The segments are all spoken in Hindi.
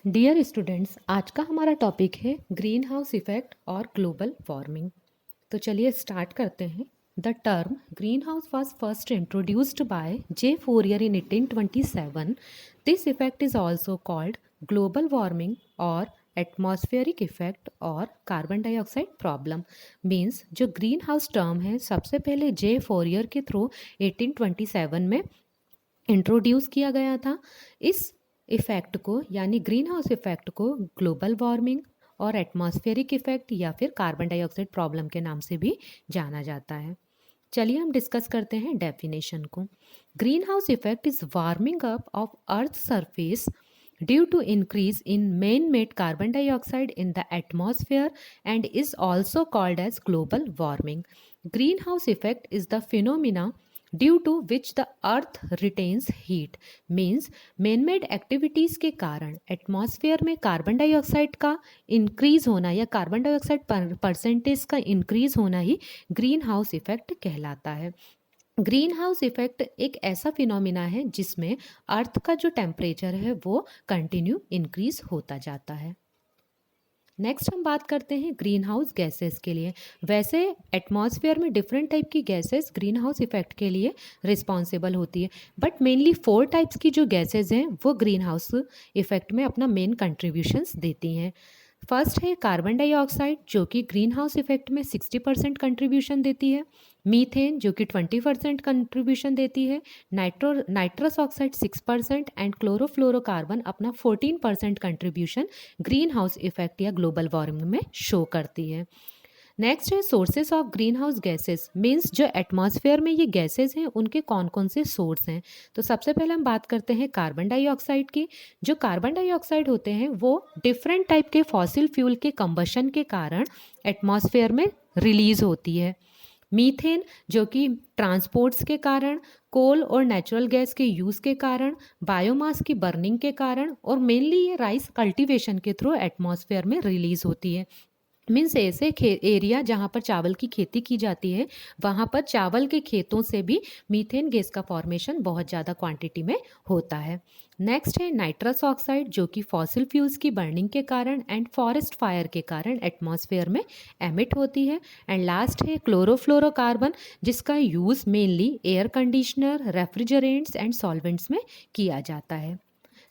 डियर स्टूडेंट्स, आज का हमारा टॉपिक है ग्रीन हाउस इफेक्ट और ग्लोबल वार्मिंग। तो चलिए स्टार्ट करते हैं। The term green house was first introduced by J Fourier in 1827। This effect is also called global warming और एटमॉस्फेरिक इफेक्ट और कार्बन डाइऑक्साइड प्रॉब्लम। मीन्स जो ग्रीन हाउस टर्म है सबसे पहले जे फोरियर के थ्रू 1827 में इंट्रोड्यूस किया गया था। इस इफ़ेक्ट को यानी ग्रीन हाउस इफ़ेक्ट को ग्लोबल वार्मिंग और एटमॉस्फेरिक इफ़ेक्ट या फिर कार्बन डाइऑक्साइड प्रॉब्लम के नाम से भी जाना जाता है। चलिए हम डिस्कस करते हैं डेफिनेशन को। Green house effect is warming up of earth surface due to increase in man made carbon dioxide in the atmosphere and is also called as global warming. Green house effect is the phenomena due to which the earth retains heat. Means man made activities के कारण एटमॉस्फेयर में कार्बन डाइऑक्साइड का इंक्रीज होना या कार्बन डाइऑक्साइड परसेंटेज का इंक्रीज होना ही ग्रीन हाउस इफेक्ट कहलाता है। ग्रीन हाउस इफेक्ट एक ऐसा फिनोमिना है जिसमें अर्थ का जो टेम्परेचर है वो कंटिन्यू इंक्रीज होता जाता है। नेक्स्ट हम बात करते हैं ग्रीन हाउस गैसेस के लिए। वैसे एटमॉस्फेयर में डिफरेंट टाइप की गैसेस ग्रीन हाउस इफेक्ट के लिए रिस्पॉन्सिबल होती है, बट मेनली 4 टाइप्स की जो गैसेस हैं वो ग्रीन हाउस इफेक्ट में अपना मेन कंट्रीब्यूशंस देती हैं। फर्स्ट है कार्बन डाइऑक्साइड जो कि ग्रीन हाउस इफेक्ट में 60% कंट्रीब्यूशन देती है। मीथेन जो कि 20% कंट्रीब्यूशन देती है। नाइट्रस ऑक्साइड 6% एंड क्लोरोफ्लोरोकार्बन अपना 14% कंट्रीब्यूशन ग्रीन हाउस इफेक्ट या ग्लोबल वार्मिंग में शो करती है। नेक्स्ट है sources of green house gases. Means जो एटमॉस्फेयर में ये गैसेस हैं उनके कौन कौन से सोर्स हैं। तो सबसे पहले हम बात करते हैं कार्बन डाइऑक्साइड की। जो कार्बन डाइऑक्साइड होते हैं वो डिफरेंट टाइप के फॉसिल फ्यूल के कंबशन के कारण एटमॉस्फेयर में रिलीज होती है। मीथेन जो कि ट्रांसपोर्ट्स के कारण, कोल और नेचुरल गैस के यूज़ के कारण, बायोमास की बर्निंग के कारण और मेनली ये राइस कल्टीवेशन के थ्रू एटमॉस्फेयर में रिलीज होती है। मीन्स ऐसे एरिया जहाँ पर चावल की खेती की जाती है वहाँ पर चावल के खेतों से भी मीथेन गैस का फॉर्मेशन बहुत ज़्यादा क्वांटिटी में होता है। नेक्स्ट है नाइट्रस ऑक्साइड जो कि फॉसिल फ्यूल्स की बर्निंग के कारण एंड फॉरेस्ट फायर के कारण एटमॉस्फेयर में एमिट होती है। एंड लास्ट है क्लोरोफ्लोरोकार्बन जिसका use mainly air conditioner, refrigerants and solvents में किया जाता है।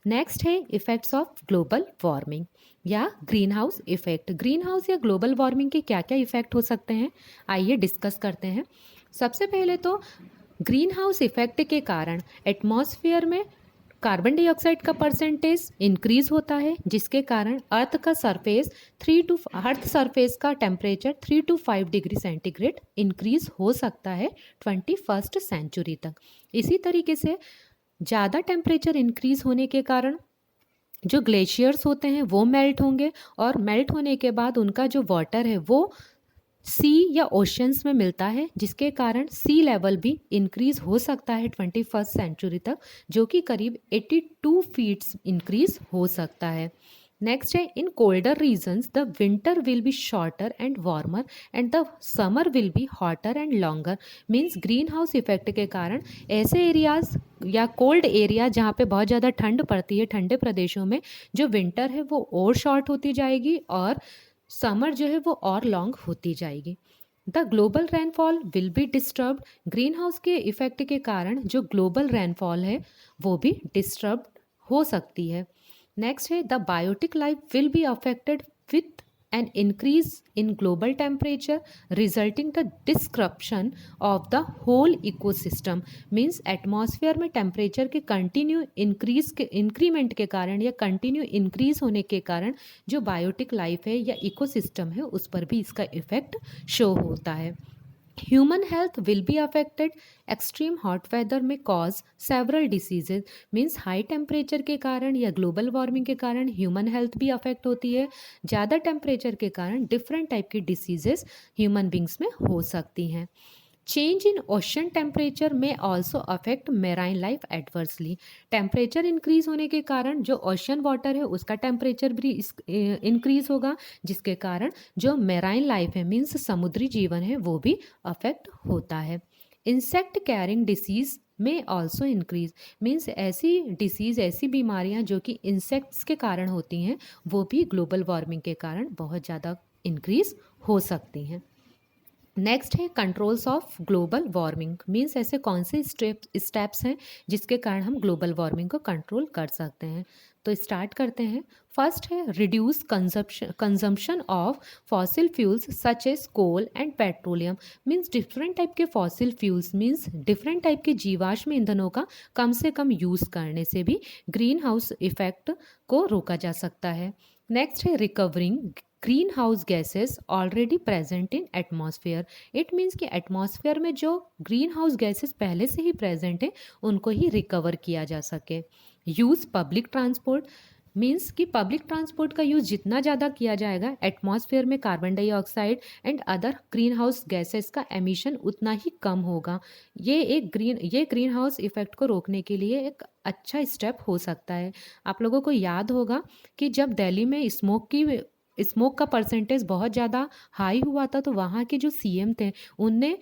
नेक्स्ट है इफ़ेक्ट्स ऑफ ग्लोबल वार्मिंग या green house effect. Green house या ग्लोबल वार्मिंग के क्या क्या इफ़ेक्ट हो सकते हैं, आइए डिस्कस करते हैं। सबसे पहले तो ग्रीन हाउस इफ़ेक्ट के कारण एटमॉस्फेयर में कार्बन डाइऑक्साइड का परसेंटेज इंक्रीज होता है जिसके कारण अर्थ सरफेस का temperature 3 to 5 degree centigrade increase हो सकता है 21st सेंचुरी तक। इसी तरीके से ज़्यादा टेम्परेचर इंक्रीज होने के कारण जो ग्लेशियर्स होते हैं वो मेल्ट होंगे और मेल्ट होने के बाद उनका जो वाटर है वो सी या ओशंस में मिलता है जिसके कारण सी लेवल भी इंक्रीज हो सकता है 21st सेंचुरी तक, जो कि करीब 82 फीट्स इंक्रीज हो सकता है। नेक्स्ट है in colder regions the winter will be shorter and warmer and the summer will be hotter and longer. Means greenhouse effect के कारण ऐसे एरियाज या कोल्ड एरिया जहाँ पे बहुत ज़्यादा ठंड पड़ती है, ठंडे प्रदेशों में जो विंटर है वो और शॉर्ट होती जाएगी और समर जो है वो और लॉन्ग होती जाएगी। The global rainfall will be disturbed. Green house के इफेक्ट के कारण जो ग्लोबल रेनफॉल है वो भी डिस्टर्ब हो सकती है। नेक्स्ट है the biotic life will be affected with an increase in global temperature resulting the disruption of the whole ecosystem। Means atmosphere में टेम्परेचर के कंटिन्यू इंक्रीमेंट के कारण या कंटिन्यू इंक्रीज होने के कारण जो बायोटिक लाइफ है या इकोसिस्टम है उस पर भी इसका इफेक्ट शो होता है। Human health will be affected. Extreme hot weather में cause several diseases. Means high temperature के कारण या ग्लोबल वार्मिंग के कारण ह्यूमन हेल्थ भी अफेक्ट होती है। ज़्यादा टेम्परेचर के कारण डिफरेंट टाइप की डिसीजेस ह्यूमन बींग्स में हो सकती हैं। चेंज इन ओशन टेम्परेचर में also affect marine life adversely. Temperature increase होने के कारण जो ओशन वाटर है उसका टेम्परेचर भी इंक्रीज होगा जिसके कारण जो मेराइन लाइफ है मीन्स समुद्री जीवन है वो भी अफेक्ट होता है। इंसेक्ट कैरिंग डिसीज में ऑल्सो इंक्रीज, मीन्स ऐसी डिसीज़, ऐसी बीमारियां जो कि इंसेक्ट्स के कारण होती हैं वो भी ग्लोबल वार्मिंग के कारण बहुत ज़्यादा इंक्रीज हो सकती हैं। नेक्स्ट है controls of global warming, means ऐसे कौन से स्टेप्स हैं जिसके कारण हम ग्लोबल वार्मिंग को कंट्रोल कर सकते हैं। तो स्टार्ट करते हैं। फर्स्ट है reduce consumption of fossil fuels such as coal and petroleum, means different type के fossil fuels means different type के जीवाश्म ईंधनों का कम से कम यूज़ करने से भी ग्रीन हाउस इफेक्ट को रोका जा सकता है। नेक्स्ट है recovering green house gases already present in atmosphere, it means कि एटमॉस्फेयर में जो ग्रीन हाउस गैसेज पहले से ही प्रेजेंट हैं उनको ही रिकवर किया जा सके। यूज़ पब्लिक ट्रांसपोर्ट, मीन्स कि पब्लिक ट्रांसपोर्ट का यूज़ जितना ज़्यादा किया जाएगा एटमॉस्फेयर में carbon dioxide and other green house gases का एमिशन उतना ही कम होगा। ये ग्रीन हाउस इफेक्ट को रोकने के लिए एक अच्छा स्टेप हो सकता है। आप लोगों को याद होगा कि जब दिल्ली में स्मोक का परसेंटेज बहुत ज़्यादा हाई हुआ था तो वहाँ के जो सीएम थे उनने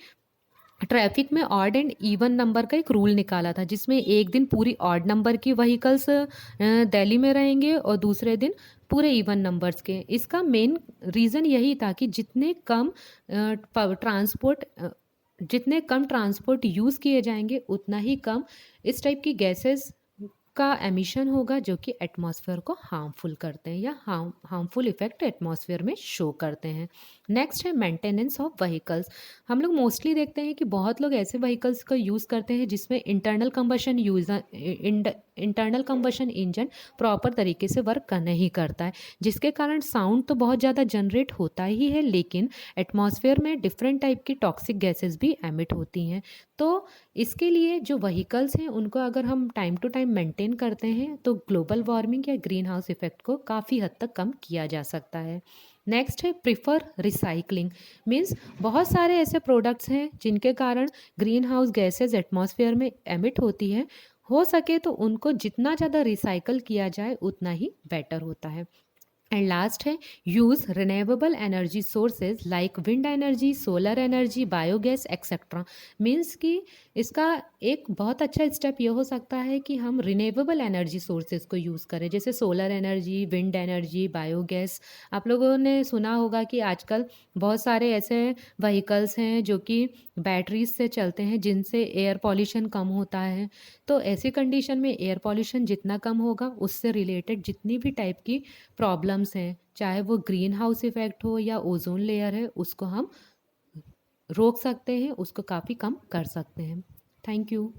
ट्रैफिक में ऑड एंड इवन नंबर का एक रूल निकाला था, जिसमें एक दिन पूरी ऑड नंबर की व्हीकल्स दिल्ली में रहेंगे और दूसरे दिन पूरे इवन नंबर्स के। इसका मेन रीज़न यही था कि जितने कम ट्रांसपोर्ट यूज़ किए जाएंगे उतना ही कम इस टाइप की गैसेस का एमिशन होगा जो कि एटमॉस्फेयर को हार्मफुल करते हैं या हार्मफुल इफेक्ट एटमॉस्फेयर में शो करते हैं। नेक्स्ट है मेंटेनेंस ऑफ व्हीकल्स। हम लोग मोस्टली देखते हैं कि बहुत लोग ऐसे व्हीकल्स का यूज़ करते हैं जिसमें इंटरनल कंबशन इंजन प्रॉपर तरीके से वर्क नहीं करता है, जिसके कारण साउंड तो बहुत ज़्यादा जनरेट होता ही है लेकिन एटमॉस्फेयर में डिफरेंट टाइप की टॉक्सिक गैसेस भी एमिट होती हैं। तो इसके लिए जो व्हीकल्स हैं उनको अगर हम टाइम टू टाइम मेंटेन करते हैं तो ग्लोबल वार्मिंग या ग्रीन हाउस इफेक्ट को काफ़ी हद तक कम किया जा सकता है। नेक्स्ट है प्रिफर रिसाइकलिंग, मीन्स बहुत सारे ऐसे प्रोडक्ट्स हैं जिनके कारण ग्रीन हाउस गैसेज एटमॉस्फेयर में एमिट होती है, हो सके तो उनको जितना ज़्यादा रिसाइकल किया जाए उतना ही बेटर होता है। एंड लास्ट है use renewable energy sources like wind energy, solar energy, biogas etcetera, means कि इसका एक बहुत अच्छा स्टेप ये हो सकता है कि हम रिन्यूएबल एनर्जी सोर्सेज को यूज़ करें, जैसे solar energy, wind energy, biogas. आप लोगों ने सुना होगा कि आजकल बहुत सारे ऐसे व्हीकल्स हैं जो कि बैटरीज से चलते हैं जिनसे एयर पॉल्यूशन कम होता है। तो ऐसी कंडीशन में एयर पॉल्यूशन जितना कम होगा उससे रिलेटेड जितनी भी टाइप की प्रॉब्लम्स हैं, चाहे वो ग्रीन हाउस इफेक्ट हो या ओजोन लेयर है, उसको हम रोक सकते हैं, उसको काफ़ी कम कर सकते हैं। Thank you.